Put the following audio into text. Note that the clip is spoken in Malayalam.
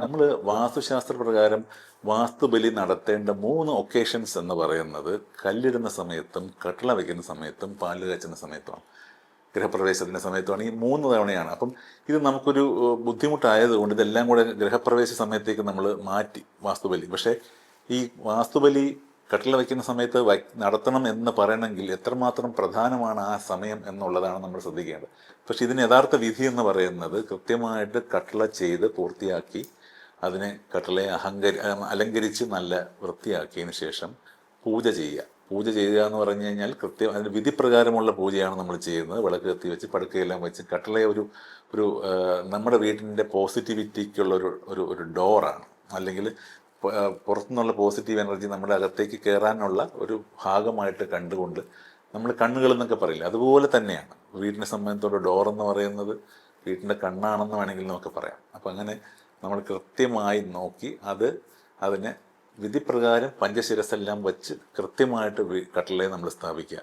നമ്മൾ വാസ്തുശാസ്ത്ര പ്രകാരം വാസ്തുബലി നടത്തേണ്ട 3 ഒക്കേഷൻസ് എന്ന് പറയുന്നത് കല്ലിടുന്ന സമയത്തും കട്ടിള വയ്ക്കുന്ന സമയത്തും പാല് കാച്ചുന്ന സമയത്തുമാണ്. ഗൃഹപ്രവേശത്തിൻ്റെ സമയത്തുമാണ് ഈ 3 തവണയാണ്. അപ്പം ഇത് നമുക്കൊരു ബുദ്ധിമുട്ടായതുകൊണ്ട് ഇതെല്ലാം കൂടെ ഗൃഹപ്രവേശ സമയത്തേക്ക് നമ്മൾ മാറ്റി വാസ്തുബലി. പക്ഷേ ഈ വാസ്തുബലി കട്ടിള വയ്ക്കുന്ന സമയത്ത് നടത്തണം എന്ന് പറയണമെങ്കിൽ എത്രമാത്രം പ്രധാനമാണ് ആ സമയം എന്നുള്ളതാണ് നമ്മൾ ശ്രദ്ധിക്കേണ്ടത്. പക്ഷെ ഇതിന് യഥാർത്ഥ വിധി എന്ന് പറയുന്നത് കൃത്യമായിട്ട് കട്ടിള ചെയ്ത് പൂർത്തിയാക്കി അതിനെ കട്ടിളയെ അലങ്കരിച്ച് നല്ല വൃത്തിയാക്കിയതിന് ശേഷം പൂജ ചെയ്യുക. പൂജ ചെയ്യുക എന്ന് പറഞ്ഞു കഴിഞ്ഞാൽ അതിന് വിധിപ്രകാരമുള്ള പൂജയാണ് നമ്മൾ ചെയ്യുന്നത്. വിളക്ക് കത്തി വെച്ച് പടുക്കയെല്ലാം വെച്ച് കട്ടിളയെ ഒരു ഒരു നമ്മുടെ വീടിൻ്റെ പോസിറ്റിവിറ്റിക്കുള്ള ഒരു ഡോറാണ്. അല്ലെങ്കിൽ പുറത്തുനിന്നുള്ള പോസിറ്റീവ് എനർജി നമ്മുടെ അകത്തേക്ക് കയറാനുള്ള ഒരു ഭാഗമായിട്ട് കണ്ടുകൊണ്ട് നമ്മൾ കണ്ണുകൾ എന്നൊക്കെ പറയില്ല, അതുപോലെ തന്നെയാണ് വീടിനെ സംബന്ധിച്ചോളം ഡോർ എന്ന് പറയുന്നത് വീട്ടിൻ്റെ കണ്ണാണെന്ന് വേണമെങ്കിൽ നമുക്ക് പറയാം. അപ്പം അങ്ങനെ നമ്മൾ കൃത്യമായി നോക്കി അതിനെ വിധിപ്രകാരം പഞ്ചശിരസെല്ലാം വച്ച് കൃത്യമായിട്ട് കട്ടിലയെ നമ്മൾ സ്ഥാപിക്കുക.